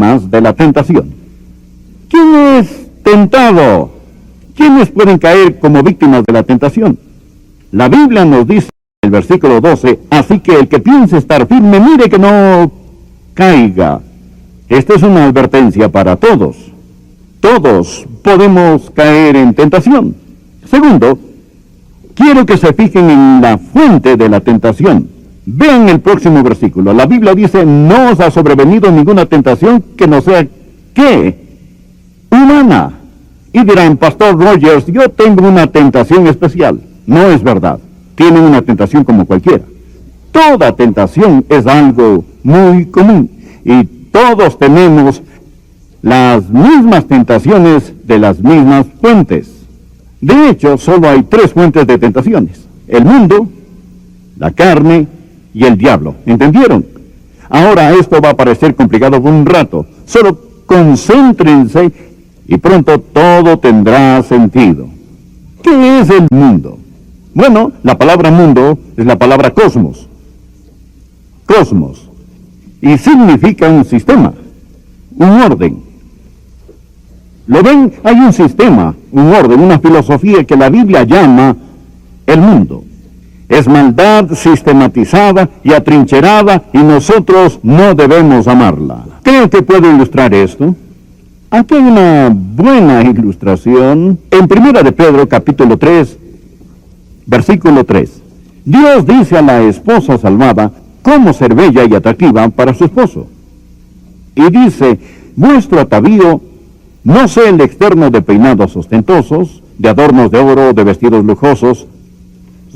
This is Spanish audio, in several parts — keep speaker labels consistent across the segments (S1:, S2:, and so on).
S1: víctimas de la tentación. ¿Quién es tentado? ¿Quiénes pueden caer como víctimas de la tentación? La Biblia nos dice en el versículo 12, así que el que piense estar firme, mire que no caiga. Esta es una advertencia para todos. Todos podemos caer en tentación. Segundo, quiero que se fijen en la fuente de la tentación. Vean el próximo versículo. La Biblia dice, no os ha sobrevenido ninguna tentación que no sea, ¿qué? Humana. Y dirán, Pastor Rogers, yo tengo una tentación especial. No es verdad. Tienen una tentación como cualquiera. Toda tentación es algo muy común. Y todos tenemos las mismas tentaciones de las mismas fuentes. De hecho, solo hay 3 fuentes de tentaciones: el mundo, la carne y el diablo. ¿Entendieron? Ahora esto va a parecer complicado por un rato. Solo concéntrense y pronto todo tendrá sentido. ¿Qué es el mundo? Bueno, la palabra mundo es la palabra cosmos. Cosmos. Y significa un sistema, un orden. ¿Lo ven? Hay un sistema, un orden, una filosofía que la Biblia llama el mundo. Es maldad sistematizada y atrincherada y nosotros no debemos amarla. Creo que puedo ilustrar esto. Aquí hay una buena ilustración. En 1 de Pedro, capítulo 3, versículo 3. Dios dice a la esposa salvada cómo ser bella y atractiva para su esposo. Y dice, vuestro atavío no sea el externo de peinados ostentosos, de adornos de oro, de vestidos lujosos,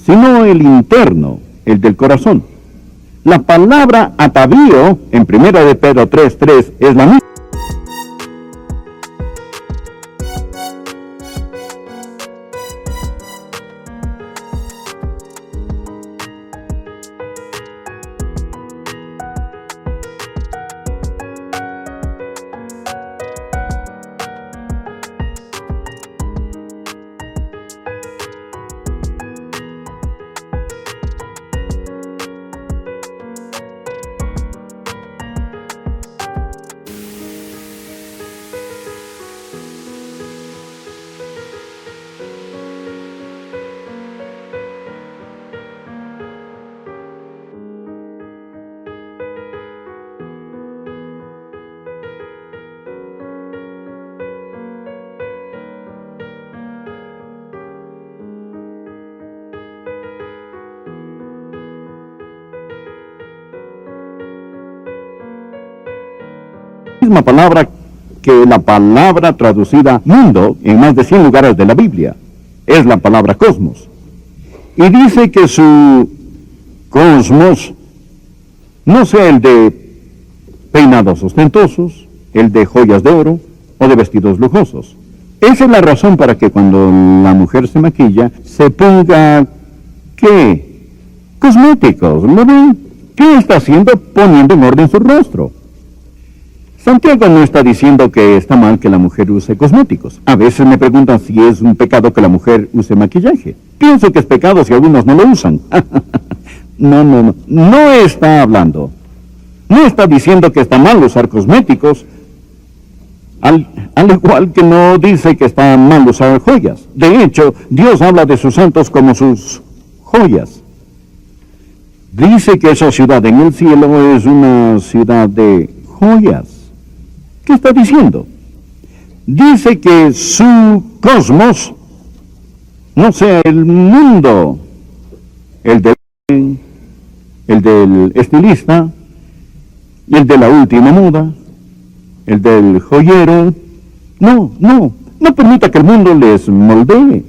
S1: sino el interno, el del corazón. La palabra atavío, en 1 de Pedro 3:3, es la misma. Misma palabra que la palabra traducida mundo en más de 100 lugares de la Biblia. Es la palabra cosmos. Y dice que su cosmos no sea el de peinados ostentosos, el de joyas de oro o de vestidos lujosos. Esa es la razón para que cuando la mujer se maquilla se ponga, ¿qué? Cosméticos. ¿Lo ven? ¿Qué está haciendo? Poniendo en orden su rostro. Santiago no está diciendo que está mal que la mujer use cosméticos. A veces me preguntan si es un pecado que la mujer use maquillaje. Pienso que es pecado si algunos no lo usan. No está hablando. No está diciendo que está mal usar cosméticos, al igual que no dice que está mal usar joyas. De hecho, Dios habla de sus santos como sus joyas. Dice que esa ciudad en el cielo es una ciudad de joyas. ¿Qué está diciendo? Dice que su cosmos no sea el mundo, el del estilista, el de la última moda, el del joyero. No permita que el mundo les moldee.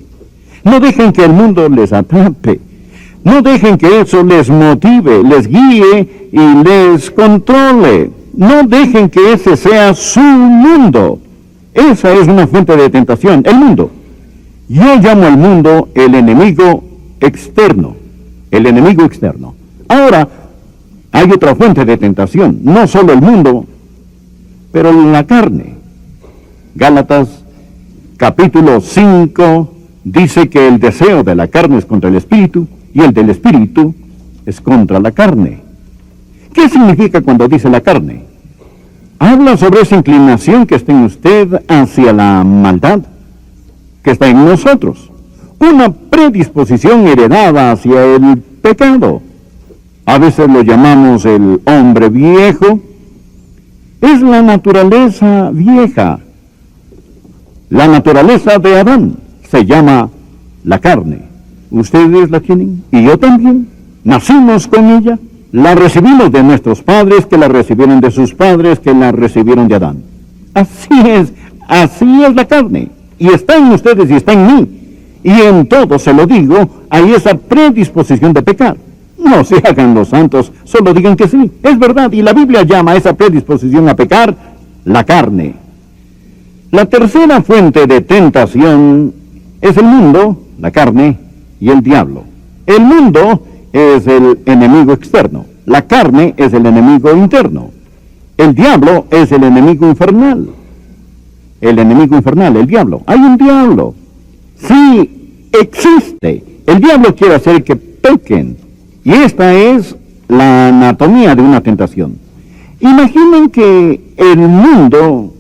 S1: No dejen que el mundo les atrape. No dejen que eso les motive, les guíe y les controle. No dejen que ese sea su mundo. Esa es una fuente de tentación, el mundo. Yo llamo al mundo el enemigo externo. El enemigo externo. Ahora, hay otra fuente de tentación. No solo el mundo, pero la carne. Gálatas, capítulo 5, dice que el deseo de la carne es contra el espíritu y el del espíritu es contra la carne. ¿Qué significa cuando dice la carne? Habla sobre esa inclinación que está en usted hacia la maldad, que está en nosotros. Una predisposición heredada hacia el pecado. A veces lo llamamos el hombre viejo. Es la naturaleza vieja. La naturaleza de Adán se llama la carne. Ustedes la tienen y yo también. Nacimos con ella. La recibimos de nuestros padres, que la recibieron de sus padres, que la recibieron de Adán. Así es la carne. Y está en ustedes y está en mí. Y en todo, se lo digo, hay esa predisposición de pecar. No se hagan los santos, solo digan que sí. Es verdad, y la Biblia llama a esa predisposición a pecar la carne. La tercera fuente de tentación es el mundo, la carne y el diablo. El mundo es el enemigo externo. La carne es el enemigo interno. El diablo es el enemigo infernal. El enemigo infernal, el diablo. Hay un diablo. Sí, existe. El diablo quiere hacer que pequen. Y esta es la anatomía de una tentación. Imaginen que el mundo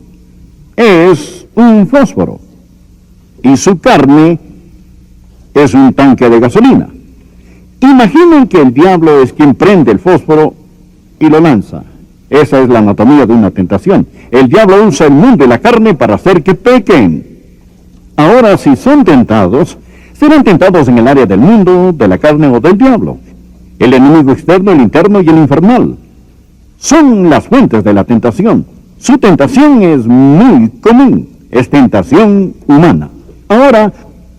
S1: es un fósforo y su carne es un tanque de gasolina. Imaginen que el diablo es quien prende el fósforo y lo lanza. Esa es la anatomía de una tentación. El diablo usa el mundo y la carne para hacer que pequen. Ahora, si son tentados, serán tentados en el área del mundo, de la carne o del diablo. El enemigo externo, el interno y el infernal son las fuentes de la tentación. Su tentación es muy común, es tentación humana. Ahora,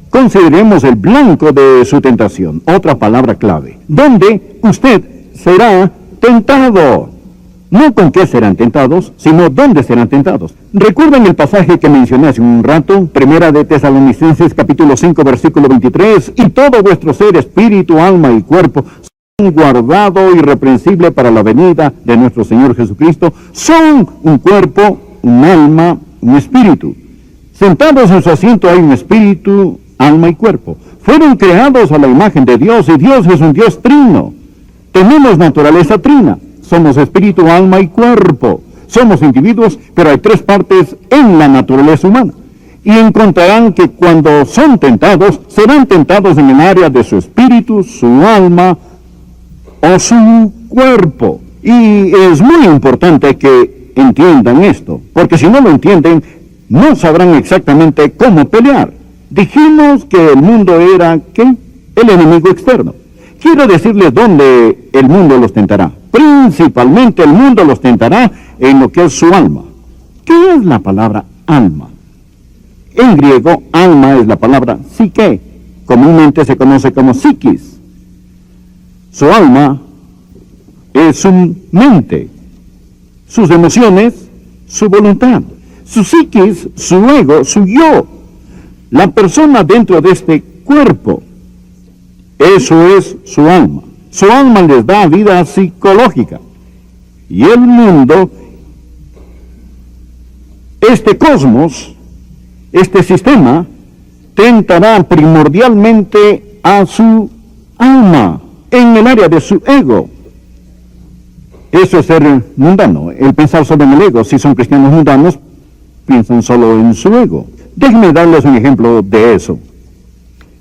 S1: consideremos el blanco de su tentación, otra palabra clave, donde usted será tentado. No con qué serán tentados, sino dónde serán tentados. ¿Recuerdan el pasaje que mencioné hace un rato? Primera de Tesalonicenses capítulo 5 versículo 23, y todo vuestro ser, espíritu, alma y cuerpo, son guardado irreprensible para la venida de nuestro Señor Jesucristo. Son un cuerpo, un alma, un espíritu. Sentados en su asiento hay un espíritu, alma y cuerpo. Fueron creados a la imagen de Dios y Dios es un Dios trino. Tenemos naturaleza trina. Somos espíritu, alma y cuerpo. Somos individuos, pero hay tres partes en la naturaleza humana. Y encontrarán que cuando son tentados, serán tentados en el área de su espíritu, su alma o su cuerpo. Y es muy importante que entiendan esto, porque si no lo entienden, no sabrán exactamente cómo pelear. Dijimos que el mundo era, ¿qué? El enemigo externo. Quiero decirles dónde el mundo los tentará. Principalmente el mundo los tentará en lo que es su alma. ¿Qué es la palabra alma? En griego, alma es la palabra psique. Comúnmente se conoce como psiquis. Su alma es su mente, sus emociones, su voluntad. Su psiquis, su ego, su yo. La persona dentro de este cuerpo. Eso es su alma. Su alma les da vida psicológica. Y el mundo, este cosmos, este sistema, tentará primordialmente a su alma, en el área de su ego. Eso es ser mundano, el pensar solo en el ego. Si son cristianos mundanos, piensan solo en su ego. Déjenme darles un ejemplo de eso.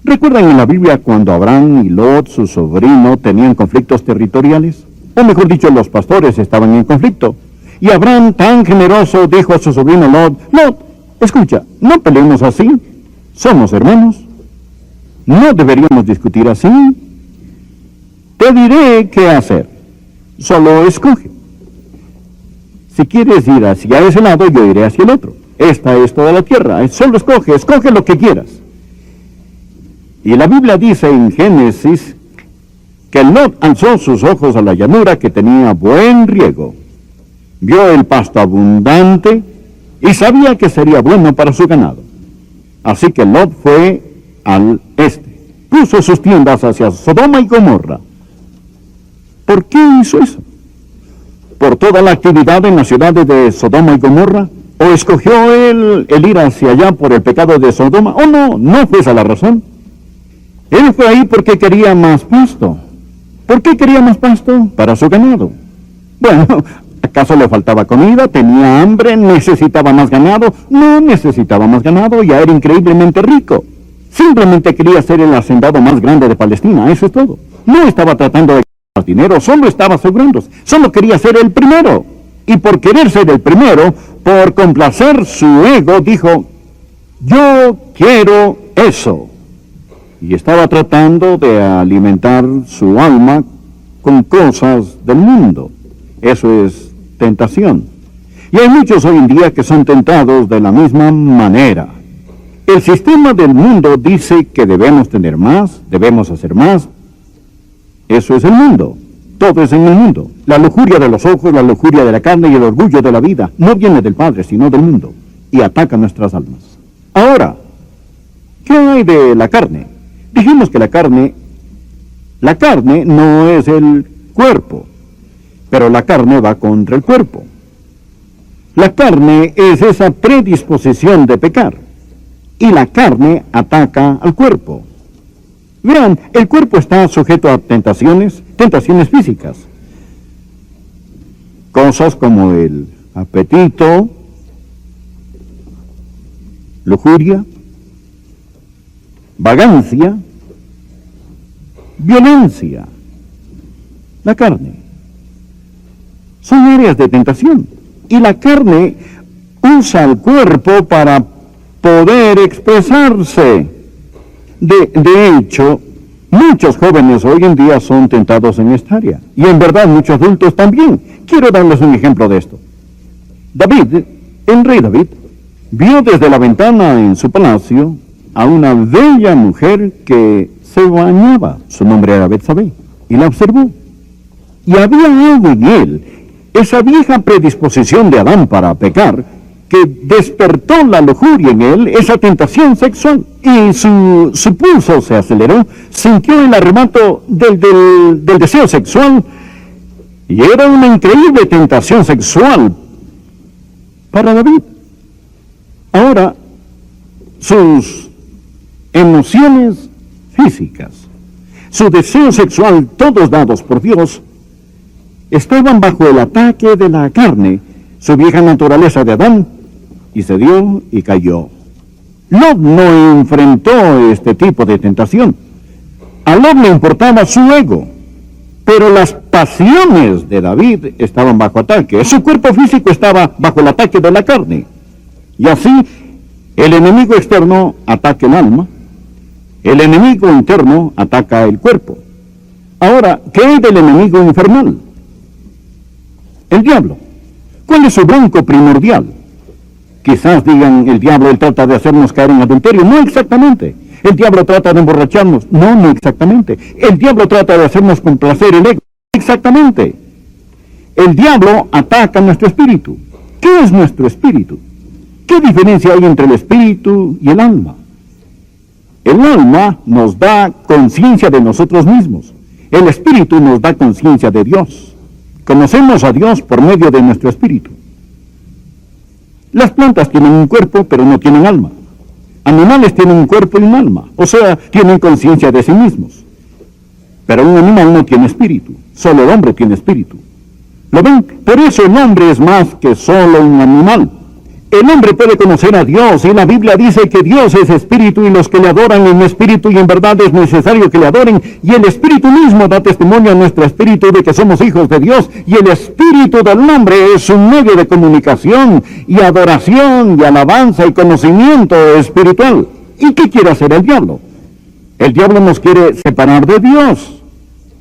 S1: ¿Recuerdan en la Biblia cuando Abraham y Lot, su sobrino, tenían conflictos territoriales? O mejor dicho, los pastores estaban en conflicto. Y Abraham, tan generoso, dijo a su sobrino Lot, Lot, escucha, no peleemos así, somos hermanos. No deberíamos discutir así. Te diré qué hacer. Solo escoge. Si quieres ir hacia ese lado, yo iré hacia el otro. Esta es toda la tierra. Solo escoge lo que quieras. Y la Biblia dice en Génesis que Lot alzó sus ojos a la llanura que tenía buen riego. Vio el pasto abundante y sabía que sería bueno para su ganado. Así que Lot fue al este. Puso sus tiendas hacia Sodoma y Gomorra. ¿Por qué hizo eso? ¿Por toda la actividad en las ciudades de Sodoma y Gomorra? ¿O escogió él el ir hacia allá por el pecado de Sodoma? ¿O no fue esa la razón? Él fue ahí porque quería más pasto. ¿Por qué quería más pasto? Para su ganado. Bueno, ¿Acaso le faltaba comida? ¿Tenía hambre? ¿Necesitaba más ganado? No necesitaba más ganado, ya era increíblemente rico. Simplemente quería ser el hacendado más grande de Palestina, eso es todo. No estaba tratando de ganar dinero, solo estaba asegurándose. Solo quería ser el primero. Y por querer ser el primero, por complacer su ego, dijo, yo quiero eso. Y estaba tratando de alimentar su alma con cosas del mundo. Eso es tentación. Y hay muchos hoy en día que son tentados de la misma manera. El sistema del mundo dice que debemos tener más, debemos hacer más. Eso es el mundo. Todo es en el mundo. La lujuria de los ojos, la lujuria de la carne y el orgullo de la vida no viene del Padre, sino del mundo. Y ataca nuestras almas. Ahora, ¿qué hay de la carne? Dijimos que la carne no es el cuerpo, pero la carne va contra el cuerpo. La carne es esa predisposición de pecar, y la carne ataca al cuerpo. Vean, el cuerpo está sujeto a tentaciones físicas. Cosas como el apetito, lujuria, vagancia, violencia. La carne. Son áreas de tentación. Y la carne usa el cuerpo para poder expresarse. De hecho, muchos jóvenes hoy en día son tentados en esta área. Y en verdad muchos adultos también. Quiero darles un ejemplo de esto. El rey David, vio desde la ventana en su palacio a una bella mujer que se bañaba. Su nombre era Betsabé. Y la observó. Y había algo en él, esa vieja predisposición de Adán para pecar, que despertó la lujuria en él, esa tentación sexual. Y su pulso se aceleró, sintió el arrebato del deseo sexual, y era una increíble tentación sexual para David. Ahora, sus emociones físicas, su deseo sexual, todos dados por Dios, estaban bajo el ataque de la carne, su vieja naturaleza de Adán, y se dio y cayó. Lot no enfrentó este tipo de tentación. A Lot le importaba su ego, pero las pasiones de David estaban bajo ataque. Su cuerpo físico estaba bajo el ataque de la carne. Y así, el enemigo externo ataca el alma, el enemigo interno ataca el cuerpo. Ahora, ¿qué hay del enemigo infernal? El diablo. ¿Cuál es su blanco primordial? Quizás digan, el diablo, él trata de hacernos caer en adulterio. No exactamente. El diablo trata de emborracharnos. No exactamente. El diablo trata de hacernos complacer el ego. Exactamente. El diablo ataca nuestro espíritu. ¿Qué es nuestro espíritu? ¿Qué diferencia hay entre el espíritu y el alma? El alma nos da conciencia de nosotros mismos. El espíritu nos da conciencia de Dios. Conocemos a Dios por medio de nuestro espíritu. Las plantas tienen un cuerpo, pero no tienen alma. Animales tienen un cuerpo y un alma, o sea, tienen conciencia de sí mismos. Pero un animal no tiene espíritu, solo el hombre tiene espíritu. ¿Lo ven? Por eso el hombre es más que solo un animal. El hombre puede conocer a Dios, y la Biblia dice que Dios es espíritu, y los que le adoran en espíritu y en verdad es necesario que le adoren, y el espíritu mismo da testimonio a nuestro espíritu de que somos hijos de Dios, y el espíritu del hombre es un medio de comunicación, y adoración, y alabanza, y conocimiento espiritual. ¿Y qué quiere hacer el diablo? El diablo nos quiere separar de Dios.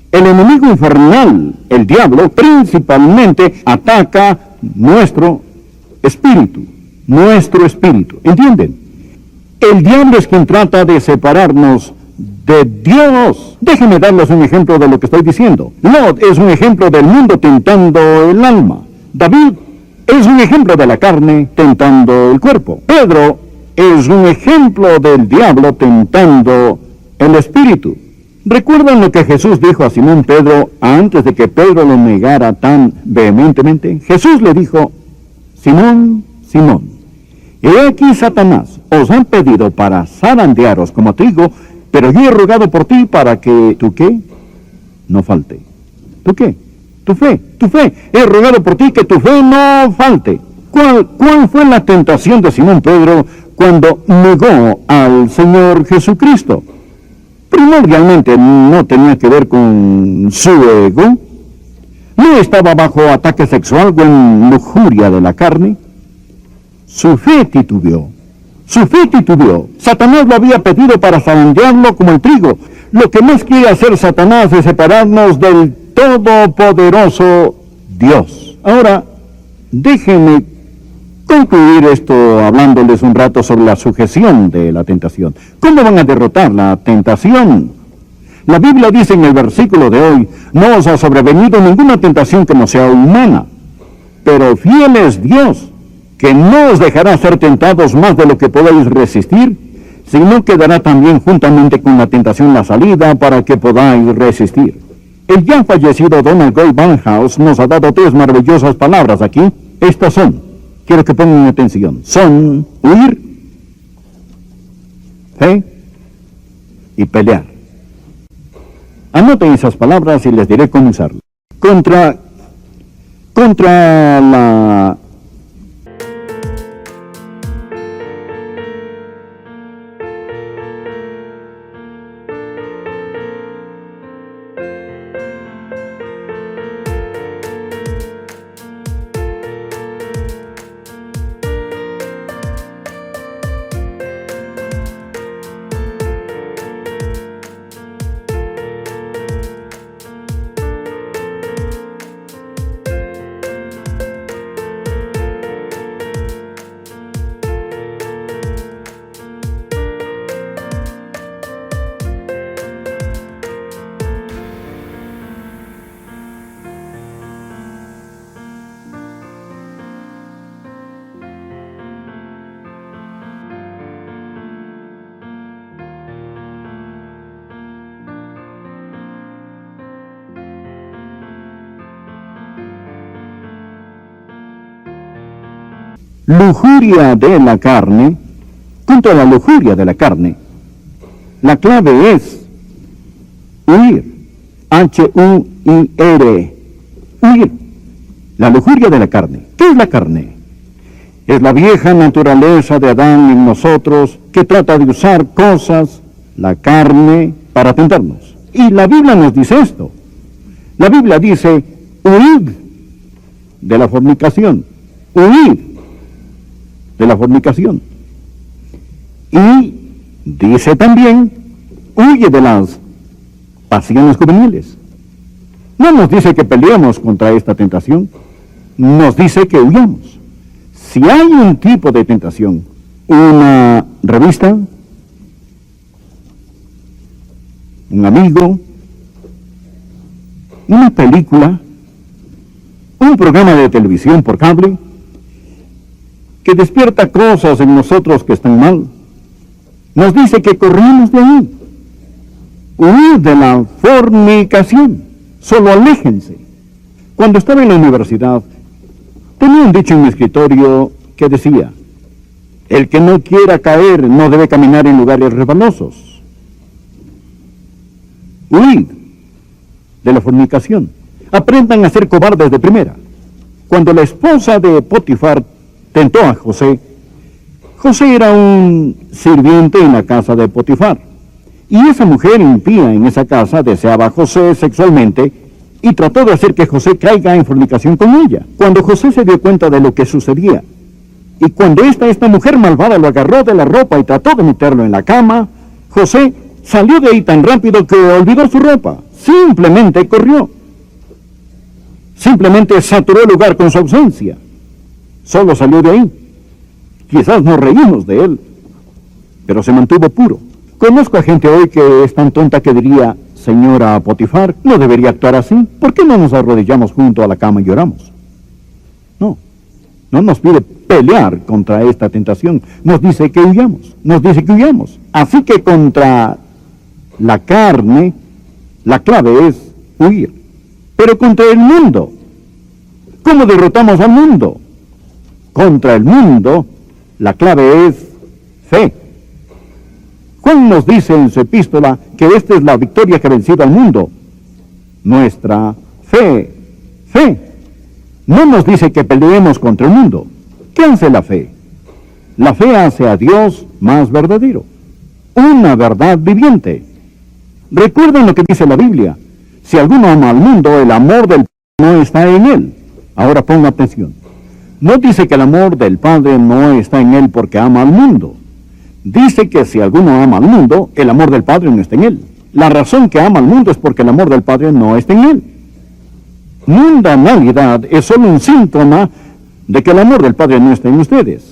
S1: El enemigo infernal, el diablo, principalmente ataca nuestro espíritu. ¿Entienden? El diablo es quien trata de separarnos de Dios. Déjenme darles un ejemplo de lo que estoy diciendo. Lot es un ejemplo del mundo tentando el alma. David es un ejemplo de la carne tentando el cuerpo. Pedro es un ejemplo del diablo tentando el espíritu. ¿Recuerdan lo que Jesús dijo a Simón Pedro antes de que Pedro lo negara tan vehementemente? Jesús le dijo, Simón, Simón, he aquí Satanás os han pedido para zarandearos como trigo, pero yo he rogado por ti para que, ¿tú qué? No falte. ¿Tú qué? Tu fe. He rogado por ti que tu fe no falte. ¿Cuál fue la tentación de Simón Pedro cuando negó al Señor Jesucristo? Primordialmente no tenía que ver con su ego. No estaba bajo ataque sexual o en lujuria de la carne. Su fe titubeó. Satanás lo había pedido para zarandearlo como el trigo. Lo que más quiere hacer Satanás es separarnos del todopoderoso Dios. Ahora, déjenme concluir esto hablándoles un rato sobre la sujeción de la tentación. ¿Cómo van a derrotar la tentación? La Biblia dice en el versículo de hoy: no os ha sobrevenido ninguna tentación que no sea humana, pero fiel es Dios, que no os dejará ser tentados más de lo que podáis resistir, sino que dará también juntamente con la tentación la salida para que podáis resistir. El ya fallecido Donald Goy Barnhouse nos ha dado 3 maravillosas palabras aquí. Estas son, quiero que pongan atención, son huir, fe y pelear. Anoten esas palabras y les diré cómo usarlas. Contra la lujuria de la carne, contra la lujuria de la carne, la clave es huir. H-U-I-R. Huir. La lujuria de la carne. ¿Qué es la carne? Es la vieja naturaleza de Adán en nosotros que trata de usar cosas, la carne, para tentarnos. Y la Biblia nos dice esto. La Biblia dice: huid de la fornicación. Huid de la fornicación. Y dice también: huye de las pasiones juveniles. No nos dice que peleemos contra esta tentación, nos dice que huyamos. Si hay un tipo de tentación, una revista, un amigo, una película, un programa de televisión por cable, que despierta cosas en nosotros que están mal, nos dice que corramos de ahí. Huir de la fornicación. Solo aléjense. Cuando estaba en la universidad, tenía un dicho en mi escritorio que decía: el que no quiera caer no debe caminar en lugares resbalosos. Huid de la fornicación. Aprendan a ser cobardes de primera. Cuando la esposa de Potifar tentó a José, José era un sirviente en la casa de Potifar, y esa mujer impía en esa casa deseaba a José sexualmente y trató de hacer que José caiga en fornicación con ella. Cuando José se dio cuenta de lo que sucedía, y cuando esta mujer malvada lo agarró de la ropa y trató de meterlo en la cama, José salió de ahí tan rápido que olvidó su ropa. Simplemente corrió. Simplemente saturó el lugar con su ausencia. Solo salió de ahí. Quizás nos reímos de él, pero se mantuvo puro. Conozco a gente hoy que es tan tonta que diría: señora Potifar, no debería actuar así. ¿Por qué no nos arrodillamos junto a la cama y lloramos? No nos pide pelear contra esta tentación. Nos dice que huyamos. Así que contra la carne, la clave es huir. Pero contra el mundo, ¿cómo derrotamos al mundo? Contra el mundo, la clave es fe. Juan nos dice en su epístola que esta es la victoria que ha vencido al mundo: nuestra fe. fe. No nos dice que peleemos contra el mundo. ¿Qué hace la fe? La fe hace a Dios más verdadero, una verdad viviente. Recuerden lo que dice la Biblia. Si alguno ama al mundo, el amor del Padre no está en él. Ahora ponga atención. No dice que el amor del Padre no está en él porque ama al mundo. Dice que si alguno ama al mundo, el amor del Padre no está en él. La razón que ama al mundo es porque el amor del Padre no está en él. Mundanalidad es solo un síntoma de que el amor del Padre no está en ustedes.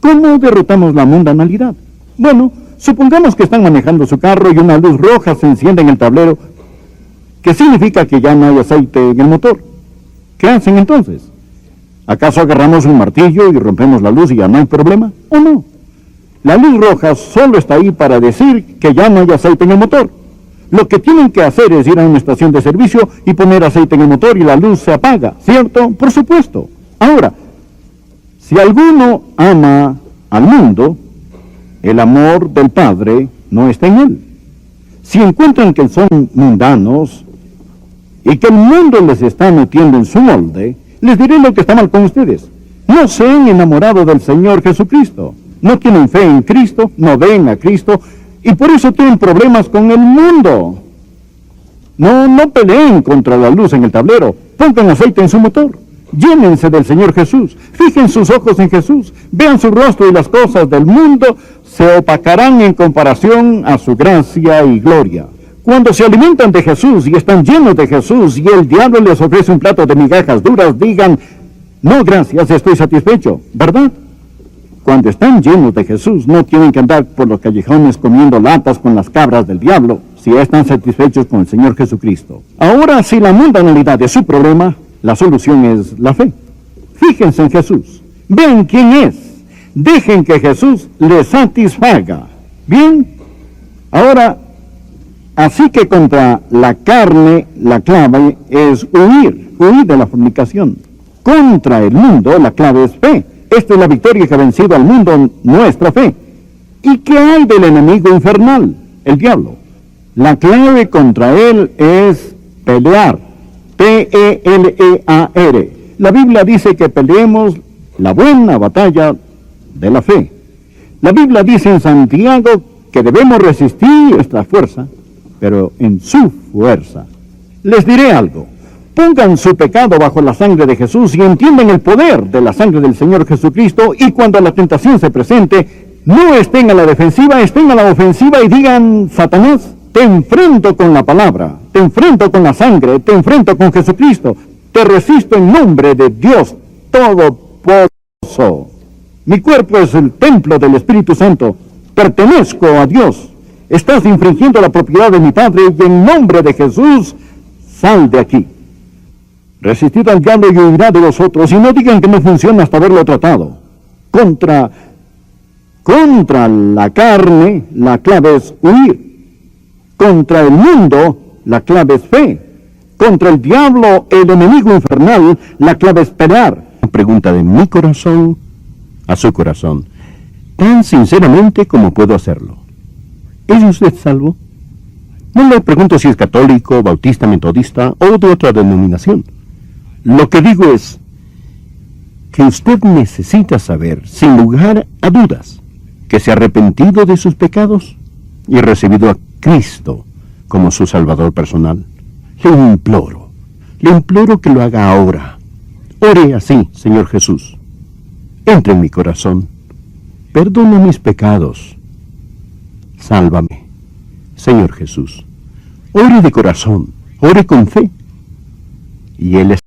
S1: ¿Cómo derrotamos la mundanalidad? Bueno, supongamos que están manejando su carro y una luz roja se enciende en el tablero, que significa que ya no hay aceite en el motor. ¿Qué hacen entonces? ¿Acaso agarramos un martillo y rompemos la luz y ya no hay problema? ¿O no? La luz roja solo está ahí para decir que ya no hay aceite en el motor. Lo que tienen que hacer es ir a una estación de servicio y poner aceite en el motor y la luz se apaga, ¿cierto? Por supuesto. Ahora, si alguno ama al mundo, el amor del Padre no está en él. Si encuentran que son mundanos y que el mundo les está metiendo en su molde, les diré lo que está mal con ustedes. No se han enamorado del Señor Jesucristo. No tienen fe en Cristo, no ven a Cristo, y por eso tienen problemas con el mundo. No peleen contra la luz en el tablero. Pongan aceite en su motor. Llénense del Señor Jesús. Fijen sus ojos en Jesús. Vean su rostro y las cosas del mundo se opacarán en comparación a su gracia y gloria. Cuando se alimentan de Jesús y están llenos de Jesús y el diablo les ofrece un plato de migajas duras, digan, no, gracias, estoy satisfecho, ¿verdad? Cuando están llenos de Jesús, no tienen que andar por los callejones comiendo latas con las cabras del diablo, si están satisfechos con el Señor Jesucristo. Ahora, si la mundanalidad es su problema, la solución es la fe. Fíjense en Jesús. Vean quién es. Dejen que Jesús les satisfaga. Bien. Ahora, así que contra la carne, la clave es huir de la fornicación. Contra el mundo, la clave es fe. Esta es la victoria que ha vencido al mundo, nuestra fe. ¿Y qué hay del enemigo infernal? El diablo. La clave contra él es pelear. P-E-L-E-A-R. La Biblia dice que peleemos la buena batalla de la fe. La Biblia dice en Santiago que debemos resistir esta fuerza, pero en su fuerza. Les diré algo. Pongan su pecado bajo la sangre de Jesús y entiendan el poder de la sangre del Señor Jesucristo, y cuando la tentación se presente, no estén a la defensiva, estén a la ofensiva y digan, Satanás, te enfrento con la palabra, te enfrento con la sangre, te enfrento con Jesucristo, te resisto en nombre de Dios Todopoderoso. Mi cuerpo es el templo del Espíritu Santo, pertenezco a Dios, estás infringiendo la propiedad de mi Padre y en nombre de Jesús, sal de aquí. Resistid al diablo y huirá de vosotros, y no digan que no funciona hasta haberlo tratado. Contra la carne, la clave es huir. Contra el mundo, la clave es fe. Contra el diablo, el enemigo infernal, la clave es pelear. Pregunta de mi corazón a su corazón, tan sinceramente como puedo hacerlo. ¿Es usted salvo? No le pregunto si es católico, bautista, metodista o de otra denominación. Lo que digo es que usted necesita saber, sin lugar a dudas, que se ha arrepentido de sus pecados y recibido a Cristo como su Salvador personal. Le imploro que lo haga ahora. Ore así, Señor Jesús. Entre en mi corazón. Perdona mis pecados. Sálvame, Señor Jesús. Ore de corazón, ore con fe. Y Él